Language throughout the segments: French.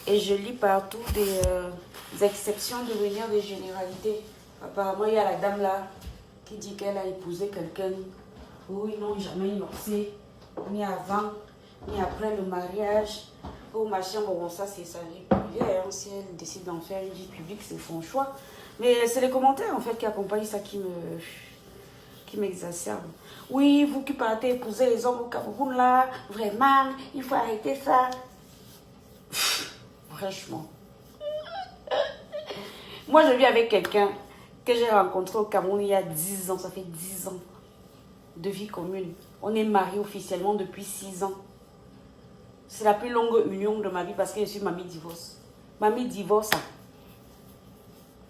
Et je lis partout des exceptions devenir des généralités. Apparemment, il y a la dame là qui dit qu'elle a épousé quelqu'un. Oui, non, jamais divorcé, ni avant, ni après le mariage. Oh, machin, bon, ça c'est sa vie privée. Hein. Si elle décide d'en faire une vie publique, c'est son choix. Mais c'est les commentaires en fait qui accompagnent ça qui m'exacerbe. Oui, vous qui partez épouser les hommes au Cameroun là, vraiment, il faut arrêter ça. Franchement. Moi, je vis avec quelqu'un que j'ai rencontré au Cameroun il y a 10 ans. Ça fait 10 ans de vie commune. On est mariés officiellement depuis 6 ans. C'est la plus longue union de ma vie parce que je suis mamie divorce. Mamie divorce.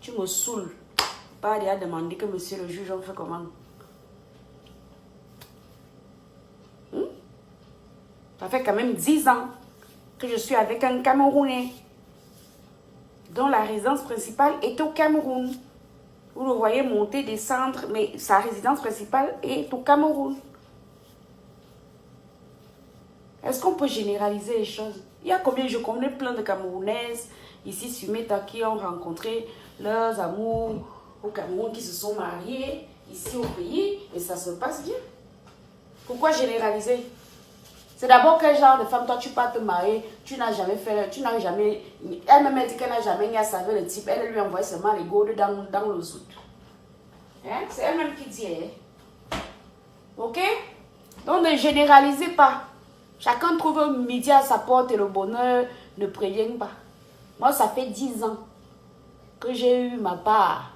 Tu me saoules. Pas aller à demander que monsieur le juge, on fait comment? Ça fait quand même 10 ans que je suis avec un Camerounais dont la résidence principale est au Cameroun. Vous le voyez monter, descendre, mais sa résidence principale est au Cameroun. Est-ce qu'on peut généraliser les choses? Il y a combien? Je connais plein de Camerounaises ici sur Meta qui ont rencontré leurs amours au Cameroun, qui se sont mariés ici au pays et ça se passe bien. Pourquoi généraliser? C'est d'abord quel genre de femme, toi tu pars te marier, tu n'as jamais fait, tu n'as jamais... Elle-même a dit qu'elle n'a jamais ni à savoir le type, elle lui envoie seulement les gourdes dans le zout. Hein? C'est elle-même qui dit. Hein? Ok? Donc ne généralisez pas. Chacun trouve midi à sa porte et le bonheur ne prévient pas. Moi, ça fait 10 ans que j'ai eu ma part.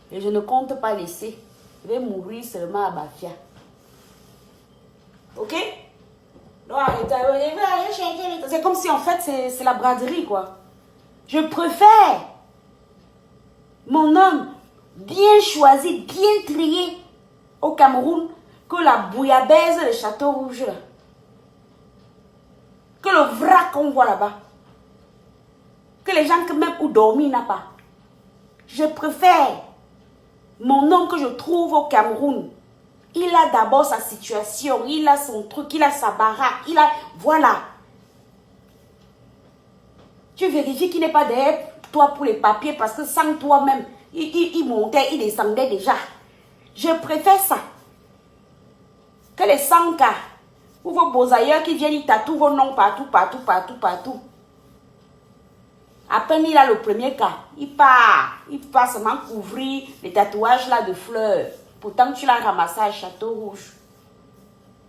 Et je ne compte pas laisser. Je vais mourir seulement à Bafia. Ok? Non, arrêtez. C'est comme si en fait c'est la braderie, quoi. Je préfère mon homme bien choisi, bien trié au Cameroun que la bouillabaisse de Château Rouge. Que le vrac qu'on voit là-bas. Que les gens que même où dormir n'a pas. Je préfère mon homme que je trouve au Cameroun. Il a d'abord sa situation, il a son truc, il a sa baraque, il a... Voilà. Tu vérifies qu'il n'est pas derrière toi pour les papiers parce que sans toi-même, il montait, il descendait déjà. Je préfère ça. Que les 100 cas ou vos beaux ailleurs qui viennent, ils tatouent vos noms partout, partout, partout, partout. À peine il a le premier cas, il part seulement couvrir les tatouages là de fleurs. Pourtant, tu l'as ramassé à Château Rouge.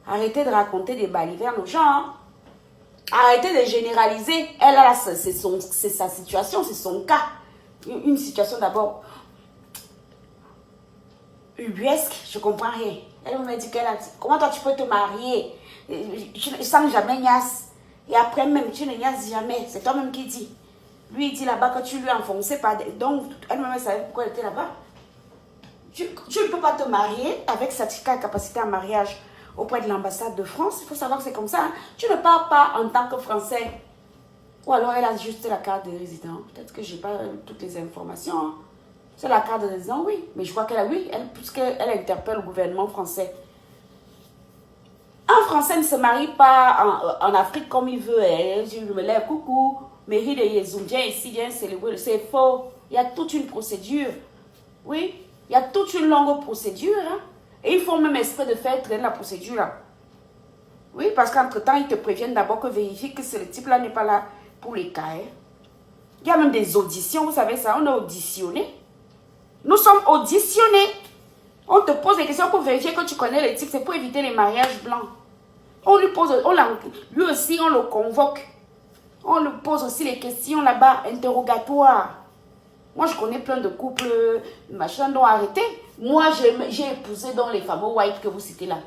Arrêtez de raconter des balivernes aux gens. Hein. Arrêtez de généraliser. Elle, là, c'est sa situation, c'est son cas. Une situation d'abord ubuesque, je comprends rien. Elle me dit qu'elle a dit, comment toi tu peux te marier sans jamais niasse. Et après même, tu ne niasses jamais. C'est toi-même qui dis. Lui, il dit là-bas que tu lui as enfoncé par... Donc, elle-même savait pourquoi elle était là-bas. Tu ne peux pas te marier avec certificat de capacité en mariage auprès de l'ambassade de France. Il faut savoir que c'est comme ça. Hein. Tu ne pars pas en tant que Français. Ou alors elle a juste la carte de résident. Peut-être que je n'ai pas toutes les informations. Hein. C'est la carte de résident, oui. Mais je crois qu'elle a, oui, puisqu'elle interpelle le gouvernement français. Un Français ne se marie pas en Afrique comme il veut. Hein. Je me lève, coucou, mairie de Yezoum, viens ici, viens célébrer. C'est faux. Il y a toute une procédure. Oui. Il y a toute une longue procédure. Hein? Et ils font même esprit de faire traîner la procédure là. Oui, parce qu'entre-temps, ils te préviennent d'abord que vérifie que ce type-là n'est pas là pour les cas. Hein? Il y a même des auditions, vous savez ça, on est auditionné. Nous sommes auditionnés. On te pose des questions pour vérifier que tu connais le type. C'est pour éviter les mariages blancs. On lui pose, lui aussi, on le convoque. On lui pose aussi les questions là-bas, interrogatoires. Moi, je connais plein de couples, machin, dont arrêté. Moi, j'ai épousé dans les fameux white que vous citez là.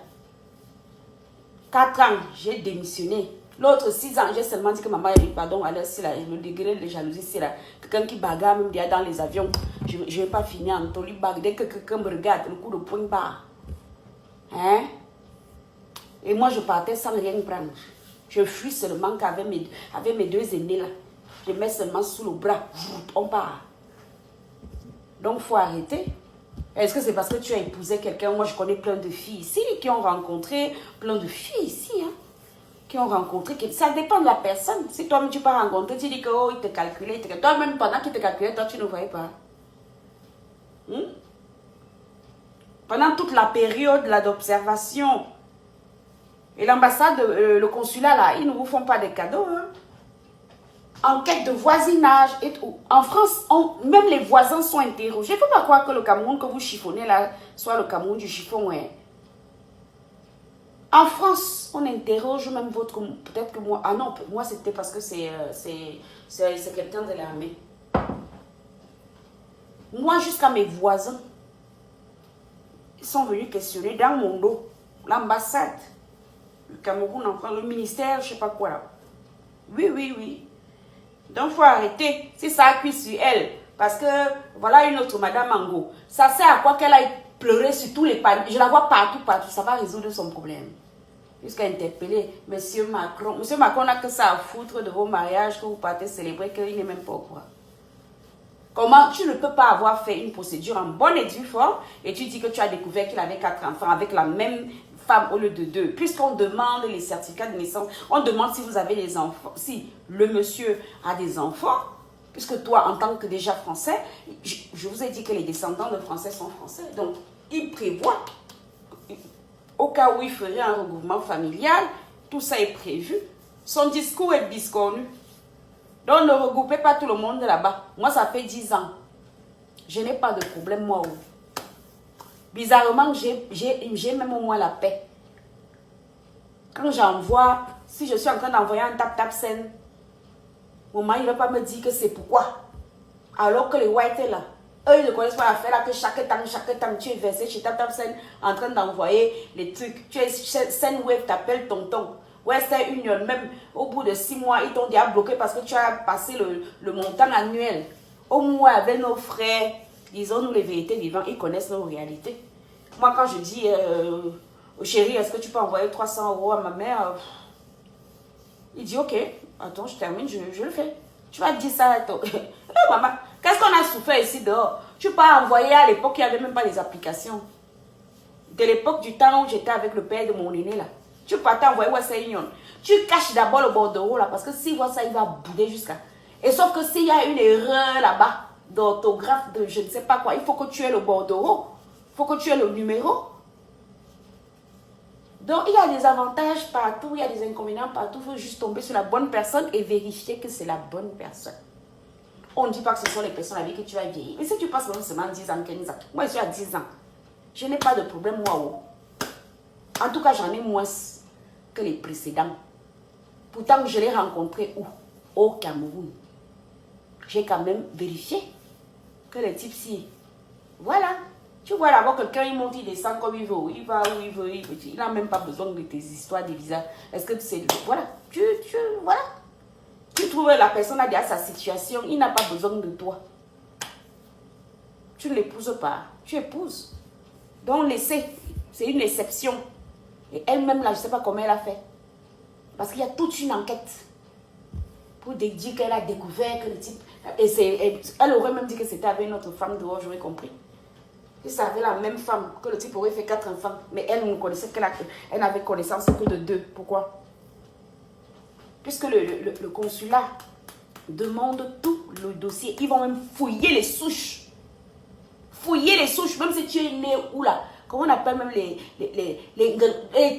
4 ans, j'ai démissionné. L'autre 6 ans, j'ai seulement dit que maman a dit pardon. Alors, c'est le degré de jalousie, c'est là. Quelqu'un qui bagarre même dans les avions. Je ne vais pas finir en tolibag. Dès que quelqu'un me regarde, le coup de poing barre. Hein? Et moi, je partais sans rien prendre. Je fuis seulement qu'avec mes 2 aînés là. Je mets seulement sous le bras. On part. Donc, il faut arrêter. Est-ce que c'est parce que tu as épousé quelqu'un? Moi, je connais plein de filles ici qui ont rencontré plein de filles ici. Hein, qui ont rencontré. Ça dépend de la personne. Si toi-même tu peux rencontrer, tu dis que oh, il te calculait. Toi-même, pendant qu'il te calculait, toi, tu ne voyais pas. Pendant toute la période d'observation. Et l'ambassade, le consulat, là, ils ne vous font pas des cadeaux. Hein. Enquête de voisinage et tout. En France, même les voisins sont interrogés. Il ne faut pas croire que le Cameroun que vous chiffonnez là, soit le Cameroun du chiffon. Ouais. En France, on interroge même votre... Peut-être que moi... Ah non, moi c'était parce que c'est quelqu'un de l'armée. Moi, jusqu'à mes voisins, ils sont venus questionner dans mon dos. L'ambassade, le Cameroun en France, le ministère, je ne sais pas quoi là. Oui. Donc, il faut arrêter. Si ça appuie sur elle, parce que, voilà une autre Madame Ango. Ça sert à quoi qu'elle aille pleurer sur tous les paniers. Je la vois partout. Ça va résoudre son problème. Jusqu'à interpeller Monsieur Macron. Monsieur Macron n'a que ça à foutre de vos mariages que vous partez célébrer, qu'il n'est même pas au courant. Comment tu ne peux pas avoir fait une procédure en bonne et due forme et tu dis que tu as découvert qu'il avait 4 enfants avec la même femme au lieu de 2. Puisqu'on demande les certificats de naissance, on demande si vous avez des enfants, si le monsieur a des enfants, puisque toi, en tant que déjà français, je vous ai dit que les descendants de français sont français. Donc, il prévoit, au cas où il ferait un regroupement familial, tout ça est prévu. Son discours est biscornu. Donc, ne regroupez pas tout le monde là-bas. Moi, ça fait 10 ans. Je n'ai pas de problème, moi. Bizarrement, j'ai même au moins la paix. Quand j'envoie, si je suis en train d'envoyer un tap-tap-scène, mon mari ne va pas me dire que c'est pourquoi. Alors que les whites là, eux, ils ne connaissent pas l'affaire là, que chaque temps, tu es versé chez tap-tap-scène en train d'envoyer les trucs. Tu es Sendwave, t'appelles tonton. Western Union, même au bout de 6 mois, ils t'ont déjà bloqué parce que tu as passé le montant annuel. Au moins, avec nos frères, disons-nous les vérités vivantes, ils connaissent nos réalités. Moi, quand je dis, chérie, est-ce que tu peux envoyer 300 € à ma mère? Il dit, ok, attends, je termine, je le fais. Tu vas dire ça à toi. Maman, qu'est-ce qu'on a souffert ici dehors? Tu peux envoyer à l'époque, il n'y avait même pas les applications. De l'époque du temps où j'étais avec le père de mon aîné là. Tu partais envoyer Western Union. Tu caches d'abord le bordereau là parce que si voit ça, il va bouder jusqu'à. Et sauf que s'il y a une erreur là-bas d'orthographe, de je ne sais pas quoi, il faut que tu aies le bordereau. Il faut que tu aies le numéro. Donc il y a des avantages partout, il y a des inconvénients partout. Il faut juste tomber sur la bonne personne et vérifier que c'est la bonne personne. On ne dit pas que ce sont les personnes avec qui tu vas vieillir. Mais si tu passes seulement 10 ans, 15 ans, moi je suis à 10 ans. Je n'ai pas de problème, moi. En tout cas, j'en ai moins que les précédents. Pourtant, je l'ai rencontré où? Au Cameroun. J'ai quand même vérifié que le type si. Voilà. Tu vois là-bas, quelqu'un, il monte, il descend comme il veut. Il va où il veut. Il n'a même pas besoin de tes histoires, des visas. Est-ce que tu sais. Voilà. Voilà. Tu trouves la personne a déjà sa situation. Il n'a pas besoin de toi. Tu ne l'épouses pas. Tu épouses. Donc, laissez. C'est une exception. Et elle-même, là, je ne sais pas comment elle a fait. Parce qu'il y a toute une enquête pour dire qu'elle a découvert que le type... Elle aurait même dit que c'était avec une autre femme dehors, j'aurais compris. Si ça avait la même femme, que le type aurait fait 4 enfants, mais elle ne connaissait elle n'avait connaissance que de 2. Pourquoi? Puisque le consulat demande tout le dossier. Ils vont même fouiller les souches. Fouiller les souches, même si tu es né où là. Comment on appelle même les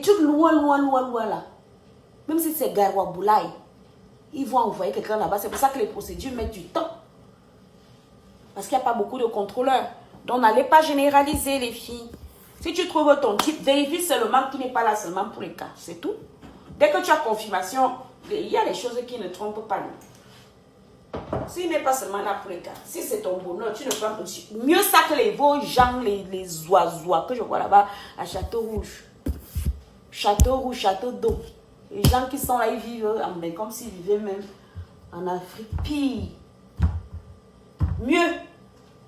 trucs loin là. Même si c'est Garouaboulaye, ils vont envoyer quelqu'un là-bas. C'est pour ça que les procédures mettent du temps. Parce qu'il n'y a pas beaucoup de contrôleurs. Donc n'allez pas généraliser les filles. Si tu trouves ton type, vérifie seulement qu'il n'est pas là seulement pour les cas. C'est tout. Dès que tu as confirmation, il y a les choses qui ne trompent pas. S'il n'est pas seulement là pour les cas, si c'est ton bonheur, tu ne peux mieux ça que vos gens, les oiseaux que je vois là-bas à Château Rouge. Château Rouge, Château d'eau. Les gens qui sont là, ils vivent comme s'ils vivaient même en Afrique. Pire.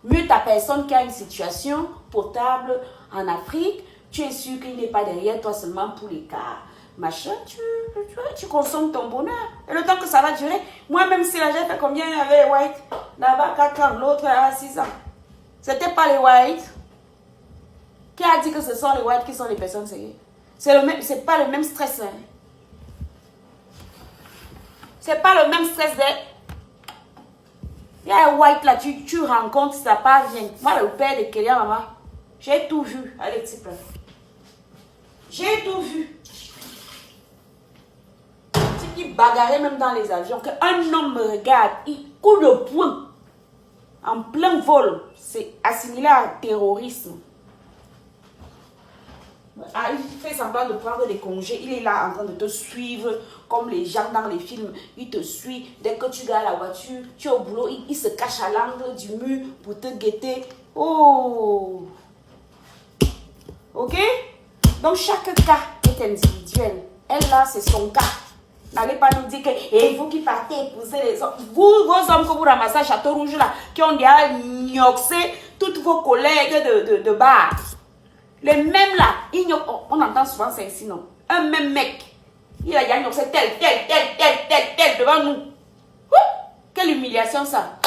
Mieux ta personne qui a une situation potable en Afrique, tu es sûr qu'il n'est pas derrière toi seulement pour les cas. Machin, tu consommes ton bonheur. Et le temps que ça va durer, moi-même si là j'ai fait combien avec les whites, là-bas 4 ans, l'autre là 6 ans. C'était pas les whites. Qui a dit que ce sont les whites qui sont les personnes sérieuses? C'est pas le même stress. Hein? C'est pas le même stress de... Il y a un white là, tu rencontres, ça part bien. Moi, le père de Kélia, maman, j'ai tout vu. Allez, petit peu. J'ai tout vu. C'est qui bagarrait même dans les avions. Qu'un homme me regarde, il coule le poing en plein vol. C'est assimilé à terrorisme. Ah, il fait semblant de prendre des congés. Il est là en train de te suivre comme les gens dans les films. Il te suit. Dès que tu gares la voiture, tu es au boulot, il se cache à l'angle du mur pour te guetter. Oh! Ok? Donc chaque cas est individuel. Elle là, c'est son cas. N'allez pas nous dire que vous qui partez épouser les hommes. Vous, vos hommes que vous ramassez à Château Rouge là, qui ont déjà gnoxé toutes vos collègues de bar. Les mêmes là, on entend souvent ça ici, non? Un même mec, il a gnoxé tel devant nous. Quelle humiliation ça.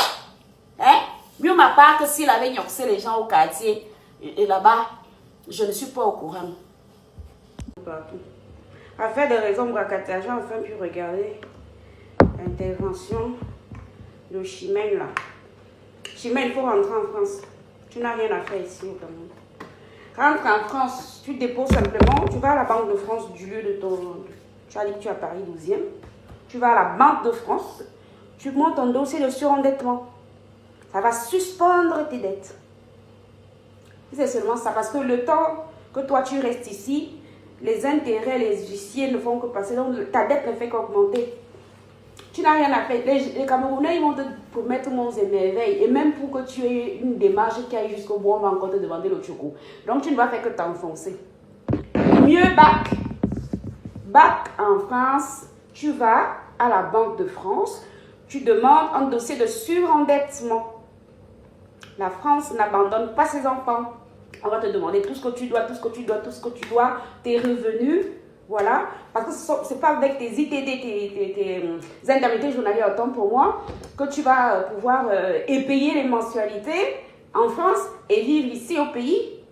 Hein? Mieux ma part que s'il avait gnoxé les gens au quartier et là-bas, je ne suis pas au courant. Partout. Affaire de raison braquage, j'ai enfin pu regarder l'intervention de Chimène là. Chimène, il faut rentrer en France. Tu n'as rien à faire ici au Cameroun. Rentre en France, tu déposes simplement, tu vas à la Banque de France du lieu de ton... Tu as dit que tu es à Paris 12e. Tu vas à la Banque de France, tu montes ton dossier de surendettement. Ça va suspendre tes dettes. C'est seulement ça, parce que le temps que toi tu restes ici, les intérêts, les huissiers ne font que passer, donc ta dette ne fait qu'augmenter. Tu n'as rien à faire. Les Camerounais, ils vont te promettre monts et merveilles. Et même pour que tu aies une démarche qui aille jusqu'au bout, on va encore te demander le choco. Donc tu ne vas faire que t'enfoncer. Mieux bac. Bac en France, tu vas à la Banque de France, tu demandes un dossier de surendettement. La France n'abandonne pas ses enfants. On va te demander tout ce que tu dois, tes revenus, voilà. Parce que ce n'est pas avec tes ITD, tes indemnités journalières, autant pour moi, que tu vas pouvoir payer les mensualités en France et vivre ici au pays.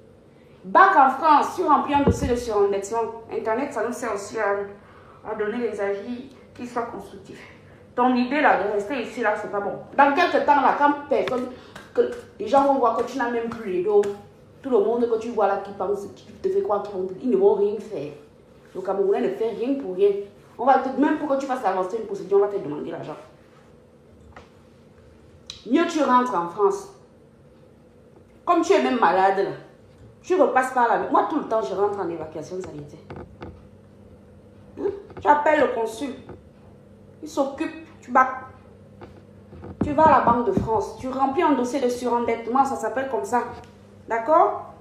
Bac en France, tu remplis un dossier de surendettement. Internet, ça nous sert aussi à donner des avis qui soient constructifs. Ton idée là de rester ici, là, c'est pas bon. Dans quelques temps, là, quand personne, que les gens vont voir que tu n'as même plus les dos, tout le monde que tu vois là qui pense, qui te fait croire qu'ils ne vont rien faire. Le Camerounais ne fait rien pour rien. On va même pour que tu fasses avancer une procédure, on va te demander l'argent. Mieux tu rentres en France. Comme tu es même malade là, tu repasses par là. Moi tout le temps je rentre en évacuation sanitaire. Hein? Tu appelles le consul. Il s'occupe, tu vas à la Banque de France, tu remplis un dossier de surendettement, ça s'appelle comme ça. D'accord?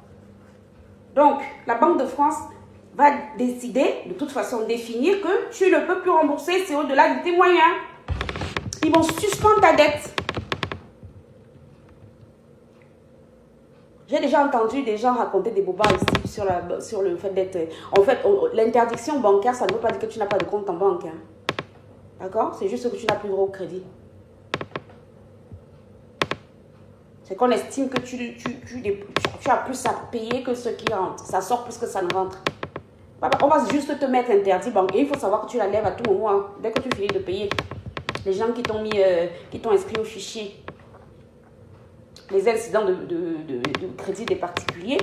Donc, la Banque de France va décider, de toute façon, définir que tu ne peux plus rembourser, c'est au-delà de tes moyens. Ils vont suspendre ta dette. J'ai déjà entendu des gens raconter des bobards ici sur le fait d'être... En fait, l'interdiction bancaire, ça ne veut pas dire que tu n'as pas de compte en banque. Hein. D'accord? C'est juste que tu n'as plus droit au crédit. C'est qu'on estime que tu as plus à payer que ce qui rentre. Ça sort plus que ça ne rentre. On va juste te mettre interdit bancaire. Il faut savoir que tu la lèves à tout moment. Hein, dès que tu finis de payer. Les gens qui t'ont inscrit au fichier. Les incidents de crédit des particuliers.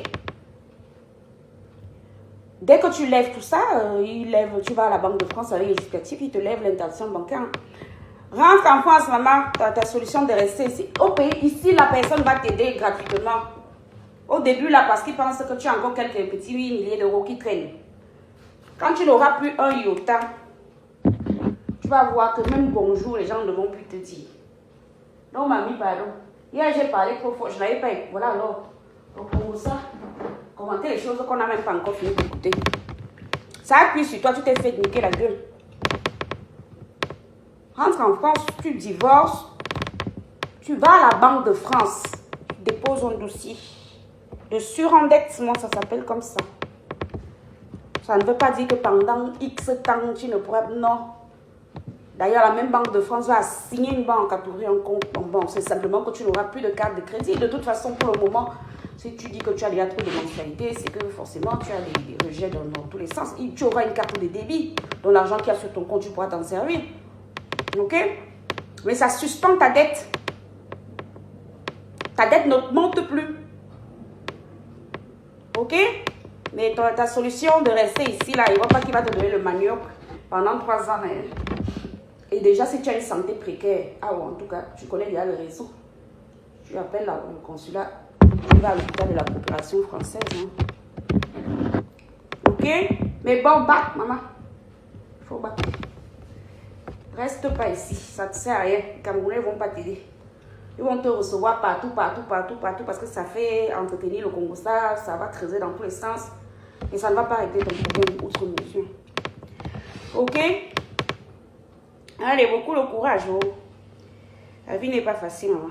Dès que tu lèves tout ça, tu vas à la Banque de France avec les justificatifs, ils te lèvent l'interdiction bancaire. Rentre en France, maman, ta solution de rester ici. Au pays, ici, la personne va t'aider gratuitement. Au début, là, parce qu'il pense que tu as encore quelques petits milliers d'euros qui traînent. Quand tu n'auras plus un iota, tu vas voir que même bonjour, les gens ne vont plus te dire. Non, mamie, pardon. Hier, j'ai parlé trop fort, je n'avais pas écouté. Voilà, alors, pour ça, commenter les choses qu'on n'a même pas encore fini d'écouter. Ça appuie sur toi, tu t'es fait niquer la gueule. Rentre en France, tu divorces, tu vas à la Banque de France, tu déposes un dossier de surendettement, ça s'appelle comme ça. Ça ne veut pas dire que pendant X temps, tu ne pourras... Non. D'ailleurs, la même Banque de France va assigner une banque à t'ouvrir un compte en banque. C'est simplement que tu n'auras plus de carte de crédit. De toute façon, pour le moment, si tu dis que tu as déjà trop de mensualité, c'est que forcément, tu as des rejets dans tous les sens. Et tu auras une carte de débit. Donc, l'argent qu'il y a sur ton compte, tu pourras t'en servir. Ok? Mais ça suspend ta dette. Ta dette ne monte plus. Ok? Mais ta solution de rester ici, là, il ne voit pas qu'il va te donner le manioc pendant 3 ans. Hein. Et déjà, si tu as une santé précaire, ah ouais, en tout cas, tu connais déjà le réseau. Tu appelles le consulat, tu vas à l'hôpital de la coopération française. Hein. Ok? Mais bon, bac, maman. Il faut battre. Reste pas ici, ça ne sert à rien. Les Camerounais ne vont pas t'aider. Ils vont te recevoir partout, parce que ça fait entretenir le Congo. Ça va creuser dans tous les sens. Et ça ne va pas régler ton problème outre mesure. Ok? Allez, beaucoup de courage. Oh. La vie n'est pas facile, maman.